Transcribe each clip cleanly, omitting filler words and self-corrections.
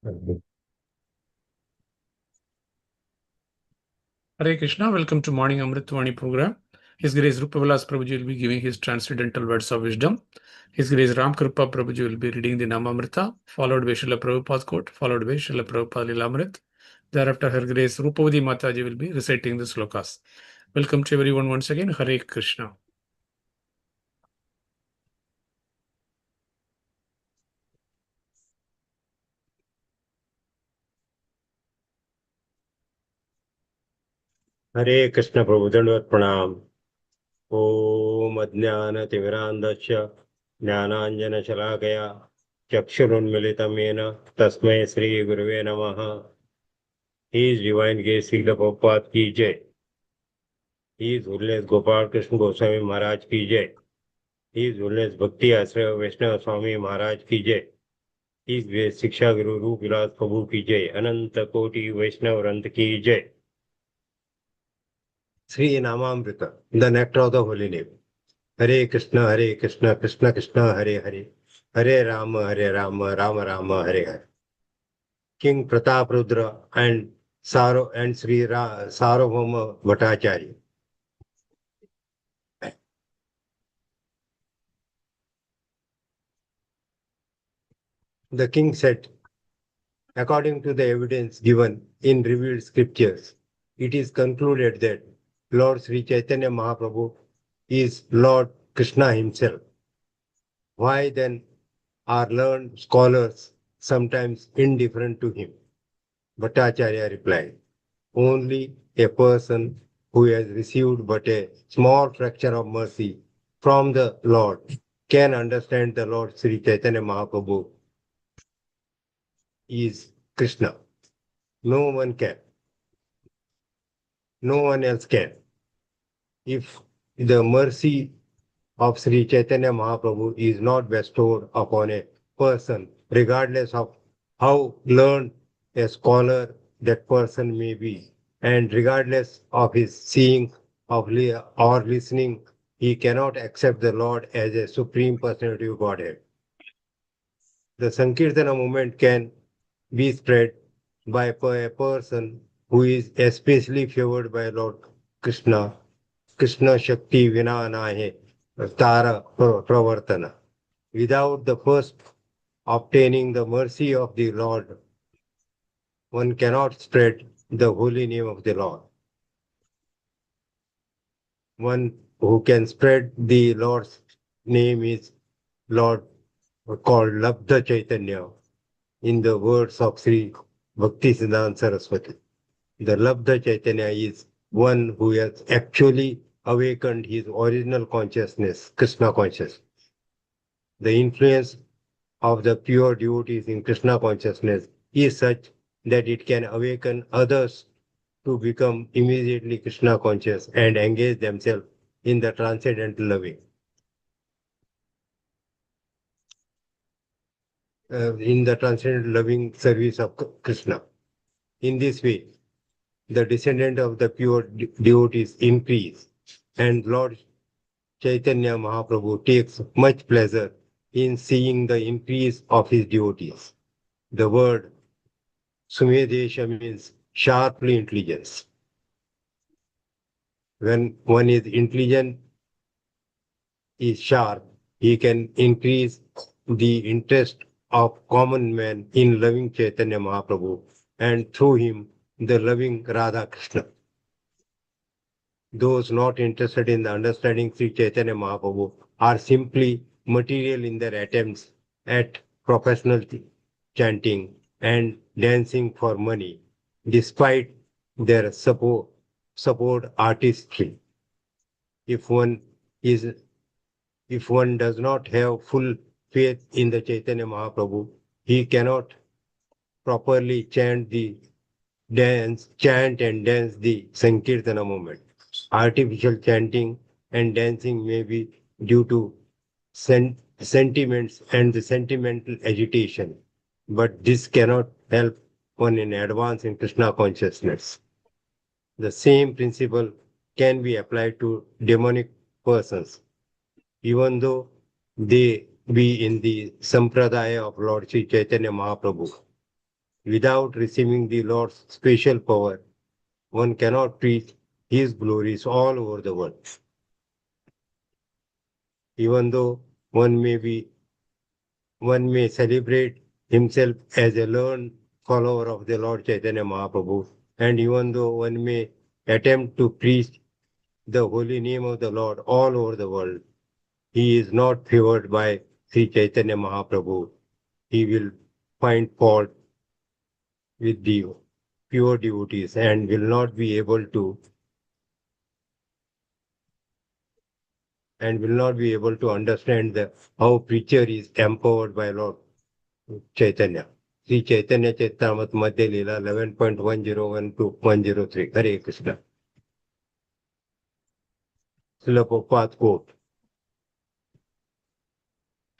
Hare Krishna, welcome to Morning Amrut Vani program. His Grace Rupavilas Prabhuji will be giving his transcendental words of wisdom. His Grace Ram Kripa Prabhuji will be reading the Namamrita, followed by Srila Prabhupada's quote, followed by Srila Prabhupada Lilamrit. Thereafter, Her Grace Rupavadi Mataji will be reciting the slokas. Welcome to everyone once again. Hare Krishna. हरे कृष्ण प्रभु दंडवत प्रणाम। ओम अज्ञानतिमिरान्धस्य ज्ञानाञ्जनशलाकया चक्षुरुन्मिलितं येन तस्मै श्रीगुरुवे नमः। His Divine Grace Srila Prabhupada की जय। His Holiness Gopal Krishna Goswami महाराज की जय। His Holiness भक्ति आश्रय वैष्णव स्वामी महाराज की जय। His Grace शिक्षा गुरु रूप विलास प्रभु की जय। अनंत कोटि वैष्णव वृंद की जय। Sri Namamrita, the nectar of the holy name. Hare Krishna, Krishna Krishna, Hare Hare, Hare Rama, Rama Rama, Hare Hare. King Pratap Rudra and Sri Sarvabhauma Bhattacharya. The king said, according to the evidence given in revealed scriptures, it is concluded that Lord Sri Chaitanya Mahaprabhu is Lord Krishna himself. Why then are learned scholars sometimes indifferent to him? Bhattacharya replied, only a person who has received but a small fraction of mercy from the Lord can understand the Lord Sri Chaitanya Mahaprabhu is Krishna. No one can. No one else can. If the mercy of Sri Chaitanya Mahaprabhu is not bestowed upon a person, regardless of how learned a scholar that person may be, and regardless of his seeing or listening, he cannot accept the Lord as a supreme personality of Godhead. The Sankirtana movement can be spread by a person who is especially favored by Lord Krishna. Krishna Shakti Vina Nahe Tara Pravartana. Without the first obtaining the mercy of the Lord, one cannot spread the holy name of the Lord. One who can spread the Lord's name is Lord called Labdha Chaitanya in the words of Sri Bhaktisiddhanta Saraswati. The Labdha Chaitanya is one who has actually awakened his original consciousness, Krishna consciousness. The influence of the pure devotees in Krishna consciousness is such that it can awaken others to become immediately Krishna conscious and engage themselves in the transcendental loving. In the transcendental loving service of Krishna. In this way, the descendant of the pure devotees increase, and Lord Chaitanya Mahaprabhu takes much pleasure in seeing the increase of his devotees. The word Sumedesha means sharply intelligence. When one is intelligent, is sharp, he can increase the interest of common man in loving Chaitanya Mahaprabhu and through him the loving Radha Krishna. Those not interested in the understanding Sri Chaitanya Mahaprabhu are simply material in their attempts at professional chanting and dancing for money, despite their support artistry. If one is if one does not have full faith in the Chaitanya Mahaprabhu, he cannot properly chant and dance the Sankirtana movement. Artificial chanting and dancing may be due to sentiments and the sentimental agitation, but this cannot help one in advance in Krishna consciousness. The same principle can be applied to demonic persons, even though they be in the Sampradaya of Lord Sri Chaitanya Mahaprabhu. Without receiving the Lord's special power, one cannot preach his glories all over the world. Even though one may be one may celebrate himself as a learned follower of the Lord Chaitanya Mahaprabhu, and even though one may attempt to preach the holy name of the Lord all over the world, he is not favored by Sri Chaitanya Mahaprabhu. He will find fault with the pure devotees and will not be able to understand how preacher is empowered by Lord Chaitanya. Sri Chaitanya Chaitamrit Madhya Leela 11.101 to 103. Hare Krishna. Srila Prabhupada quote,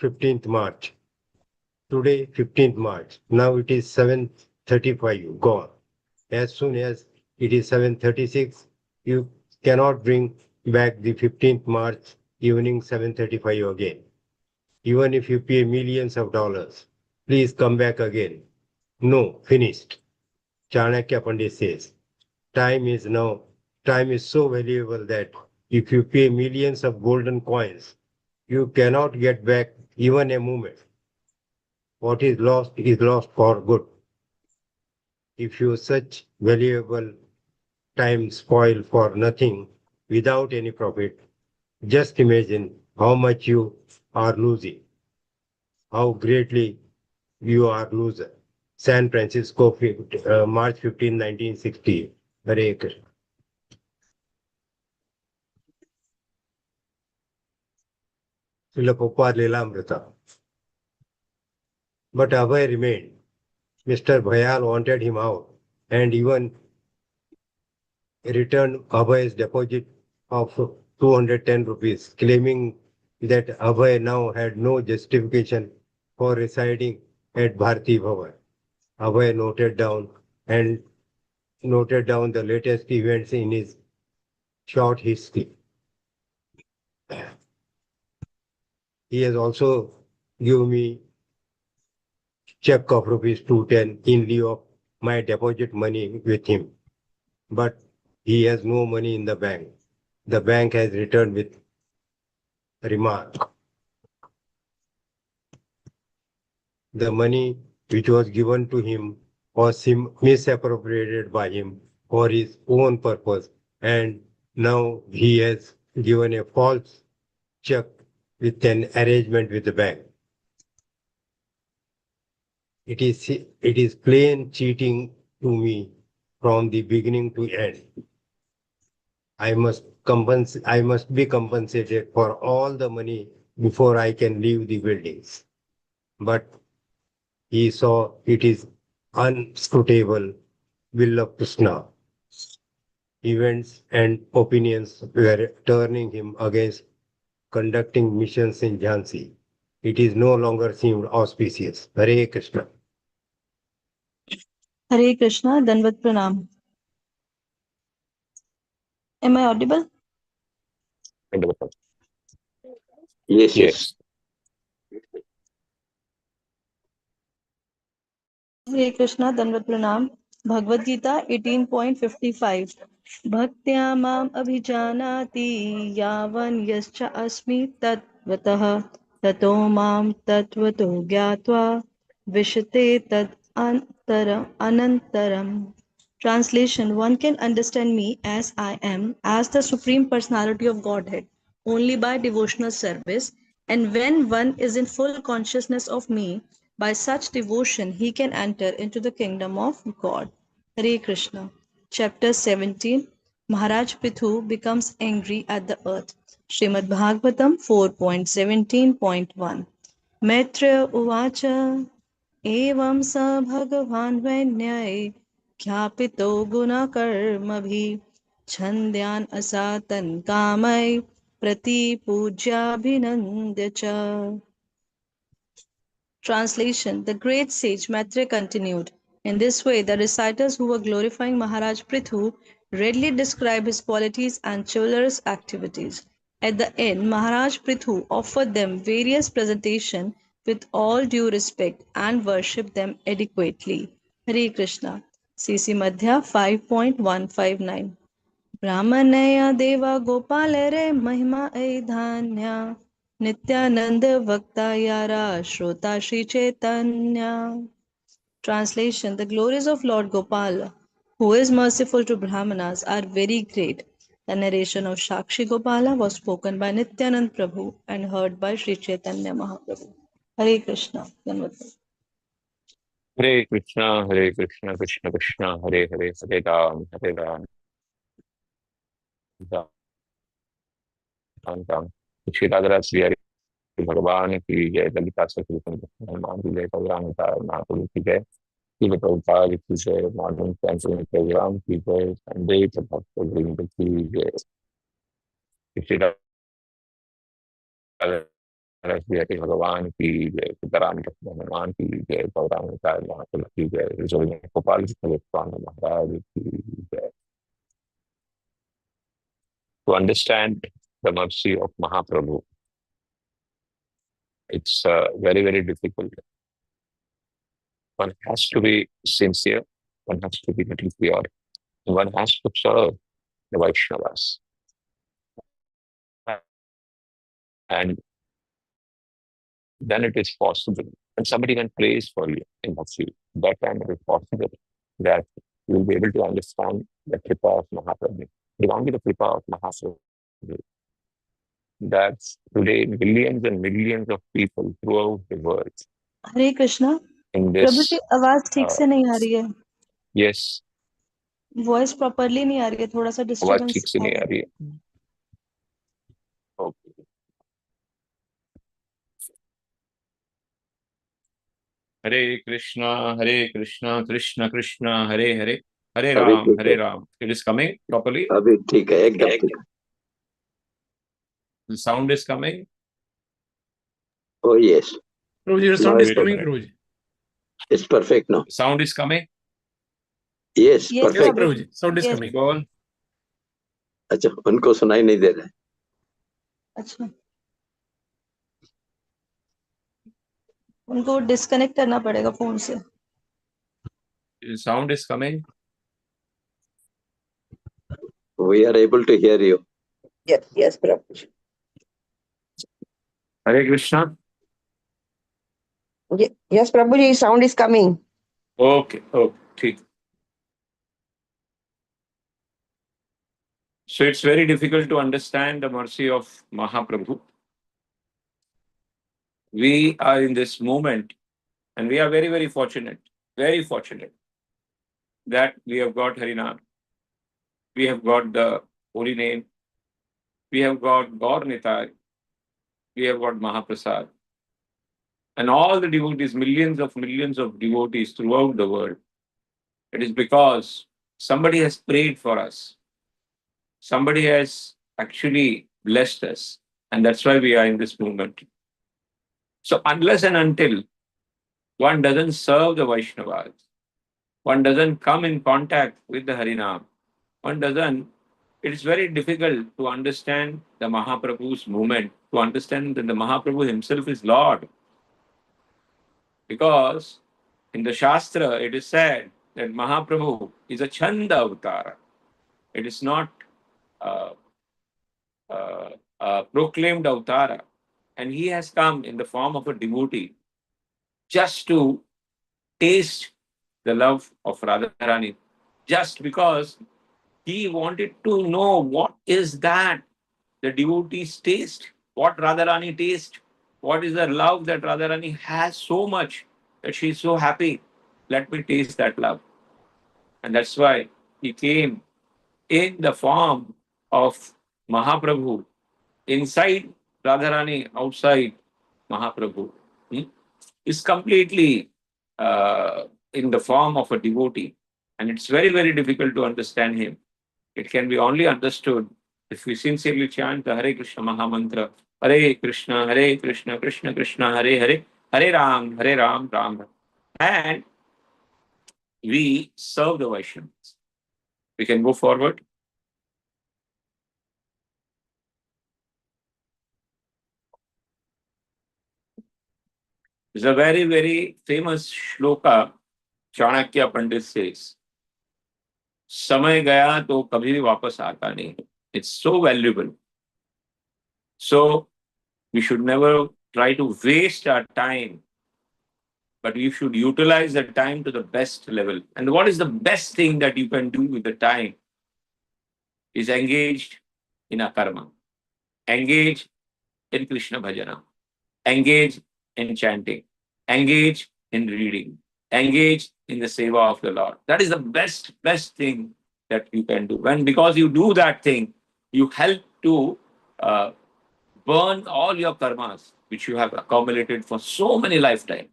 15th March. Today, 15th March. Now it is 7:35. Gone. As soon as it is 7:36, you cannot bring back the 15th March evening 7:35 again. Even if you pay millions of dollars, please come back again. No, finished. Chanakya Pandit says, time is now, time is so valuable that if you pay millions of golden coins, you cannot get back even a moment. What is lost for good. If you such valuable time spoil for nothing without any profit, just imagine how much you are losing, how greatly you are loser. San Francisco, March 15, 1960. Hare Krishna. Srila Prabhupada Leelamrita. But Abhay remained. Mr. Bhayal wanted him out and even returned Abhay's deposit of 210 rupees, claiming that Abhay now had no justification for residing at Bharti Bhavan. Abhay noted down the latest events in his short history. He has also given me check of rupees 210 in lieu of my deposit money with him. But he has no money in the bank. The bank has returned with remark. The money which was given to him was misappropriated by him for his own purpose, and now he has given a false check with an arrangement with the bank. It is plain cheating to me from the beginning to end. I must be compensated for all the money before I can leave the buildings. But he saw it is unscrutable will of Krishna. Events and opinions were turning him against conducting missions in Jhansi. It is no longer seemed auspicious. Hare Krishna. Hare Krishna, Danvat Pranam. Am I audible? Yes, Yes. yes. Hare Krishna, Danvat Pranam. Bhagavad Gita 18.55. Bhaktya mam abhijanati yavan yascha asmi tatvatah tato mam tatvato gyatva vishate tat anantaram. Translation: one can understand me as I am, as the Supreme Personality of Godhead, only by devotional service, and when one is in full consciousness of me, by such devotion he can enter into the kingdom of God. Hare Krishna. Chapter 17. Maharaj Prithu becomes angry at the earth. Srimad Bhagavatam 4.17.1. Maitreya Uvacha एवं स भगवान् वैन्याय ख्यापितो गुणकर्मभिः छन्द्यान् असातन् कामै प्रतिपूज्याभिनन्द्य च. Translation: the great sage Maitreya continued. In this way, the reciters who were glorifying Maharaj Prithu readily describe his qualities and chivalrous activities. At the end, Maharaj Prithu offered them various presentations with all due respect and worshipped them adequately. Hare Krishna. CC Madhya 5.159. Brahmanaya Deva Gopala Re Mahima Aidhanya Nityananda Vakta Yara Shrota Shri Chaitanya. Translation: the glories of Lord Gopal, who is merciful to Brahmanas, are very great. The narration of Shakshi Gopala was spoken by Nityanand Prabhu and heard by Sri Chaitanya Mahaprabhu. Hare Krishna. Hare Krishna, Krishna Krishna, Hare Hare, Hare Ram, Ram Ram. Shri Radharaj Bihari भगवान की जय, ललिता संकीर्तन हनुमान की जय, भगवान महाप्रभु की जय, श्री प्रभुपाद की जय, मॉर्निंग कैंसिलिंग प्रोग्राम की जय, संडे भक्त की जय, श्री राधारस बिहारी भगवान की जय, सीताराम कृष्ण हनुमान की जय, भगवान महाप्रभु की जय, गोपाल स्वामी महाराज की जय. To understand the mercy of Mahaprabhu, it's very, very difficult. One has to be sincere, one has to be little pure, one has to serve the Vaishnavas. And then it is possible. And somebody can praise for you in Bhakti. That time it is possible that you will be able to understand the Kripa of Mahaprabhu. It is only the Kripa of Mahaprabhu that today millions and millions of people throughout the world Hare Krishna. in Prabhu this, जी आवाज ठीक से नहीं आ रही है. yes, voice properly नहीं आ रही है, थोड़ा सा आवाज डिस्टरबेंस ठीक से आ नहीं रहा आ है. रही है. Okay. Hare Krishna, Krishna Krishna, Hare Hare, Hare अभी Ram, ठीक है, Hare Ram. It is coming properly. अभी ठीक है, एकदम ठीक. The sound is coming. Oh yes, Prabhuji, your now sound is it's coming, perfect. Prabhuji. It's perfect now. Sound is coming. Yes, Yes, Yes, perfect. Prabhu. Prabhuji, sound is Yes. coming. Go on. अच्छा, उनको सुनाई नहीं दे रहा है. अच्छा, उनको disconnect करना पड़ेगा फोन से. The sound is coming. We are able to hear you. Yes, Prabhu. Hare Krishna. Yes, Prabhuji, sound is coming. Okay, ठीक. So it's very difficult to understand the mercy of Mahaprabhu. We are in this moment, and we are very, very fortunate that we have got Harinam. We have got the holy name. We have got Gaur Nitai. We have got Mahaprasad. And all the devotees, millions of devotees throughout the world. It is because somebody has prayed for us. Somebody has actually blessed us. And that's why we are in this movement. So unless and until one doesn't serve the Vaishnavas, one doesn't come in contact with the Harinam, it is very difficult to understand the Mahaprabhu's movement, to understand that the Mahaprabhu himself is Lord. Because in the Shastra, it is said that Mahaprabhu is a Chanda Avatara. It is not a proclaimed Avatara. And he has come in the form of a devotee just to taste the love of Radharani, just because he wanted to know what is that the devotees taste, what Radharani taste, what is the love that Radharani has so much that she is so happy. Let me taste that love. And that's why he came in the form of Mahaprabhu, inside Radharani, outside Mahaprabhu. Is completely in the form of a devotee. And it's very, very difficult to understand him. It can be only understood if we sincerely chant the Hare Krishna Maha Mantra. Hare Krishna, Krishna Krishna, Hare Hare, Hare Ram, Ram Ram. And we serve the Vaishnavas. We can go forward. There's a very, very famous shloka Chanakya Pandit says, समय गया तो कभी भी वापस आता नहीं. It's so valuable. So we should never try to waste our time, but we should utilize the time to the best level. And what is the best thing that you can do with the time? Is engaged in a karma, engage in Krishna bhajana, engage in chanting, engage in reading, engage in the seva of the Lord. That is the best thing that you can do. And because you do that thing, you help to burn all your karmas, which you have accumulated for so many lifetimes.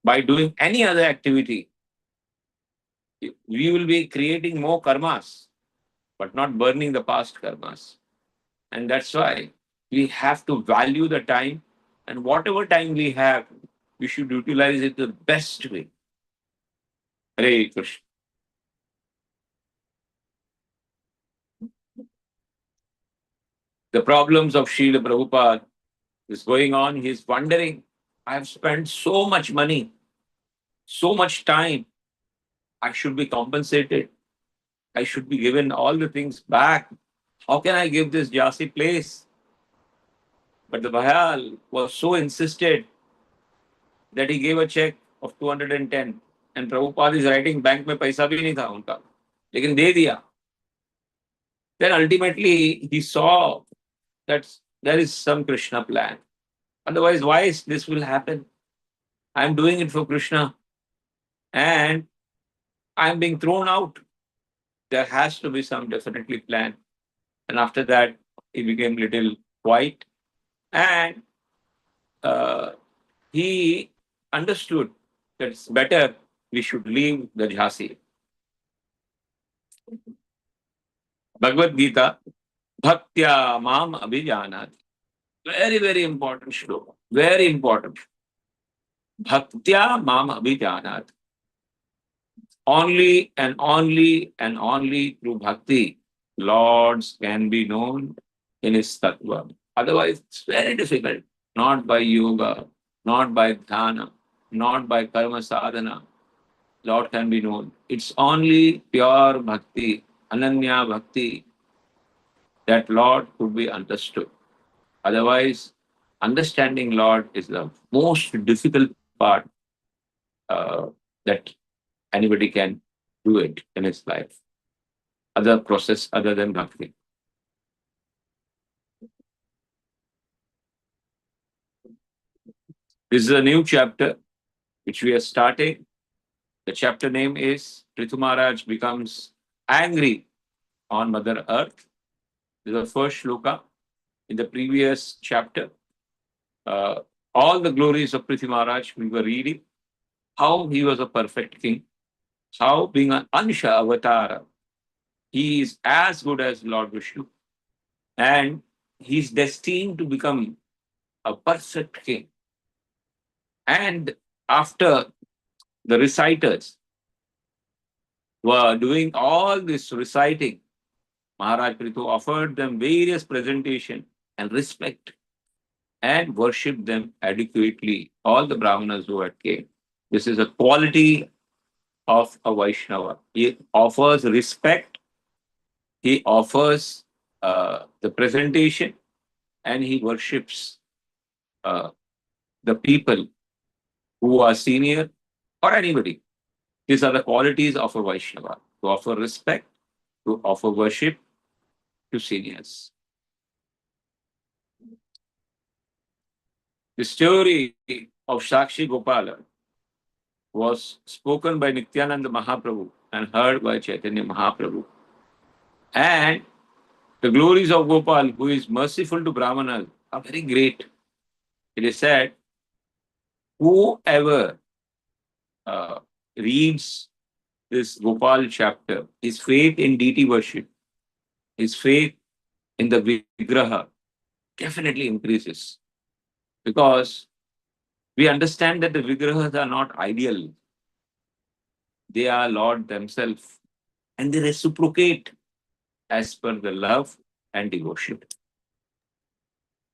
By doing any other activity, we will be creating more karmas, but not burning the past karmas. And that's why we have to value the time, and whatever time we have, we should utilize it the best way. Hare Krishna. The problems of Srila Prabhupada is going on. He's wondering, I have spent so much money, so much time. I should be compensated. I should be given all the things back. How can I give this Jasi place? But the Bhayal was so insisted that he gave a check of 210. And Prabhupada is writing, bank में पैसा भी नहीं था उनका, लेकिन दे दिया. Then ultimately he saw that there is some Krishna plan. Otherwise, why is this will happen? I am doing it for Krishna and I am being thrown out. There has to be some definitely plan. And after that, he became little quiet and he understood that it's better we should leave the Jhansi. Bhagavad Gita, Bhaktya Mam Abhijanat. Very, very important shloka. Very important. Bhaktya Mam Abhijanat. Only and only and only through bhakti, Lords can be known in his tattva. Otherwise, it's very difficult. Not by yoga, not by dhyana, not by karma sadhana. Lord can be known. It's only pure bhakti, ananya bhakti, that Lord could be understood. Otherwise, understanding Lord is the most difficult part that anybody can do it in his life. Other process other than bhakti. This is a new chapter which we are starting. The chapter name is Prithu Maharaj becomes angry on Mother Earth. This is the first shloka. In the previous chapter, all the glories of Prithu Maharaj we were reading, how he was a perfect king, how being an Ansha Avatara, he is as good as Lord Vishnu, and he's destined to become a perfect king. And after the reciters were doing all this reciting, Maharaj Prithu offered them various presentation and respect and worshipped them adequately, all the Brahmanas who had came. This is a quality of a Vaishnava. He offers respect, he offers the presentation, and he worships the people who are senior or anybody. These are the qualities of a Vaishnava, to offer respect, to offer worship to seniors. The story of Sakshi Gopala was spoken by Nityananda Mahaprabhu and heard by Chaitanya Mahaprabhu. And the glories of Gopal, who is merciful to Brahmanas, are very great. It is said, whoever reads this Gopal chapter, his faith in deity worship, his faith in the Vigraha definitely increases. Because we understand that the Vigrahas are not ideal. They are Lord themselves. And they reciprocate as per the love and devotion.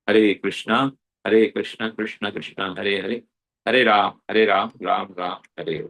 Hare Krishna, Krishna Krishna, Hare Hare, Hare Ram, Ram Ram, Hare.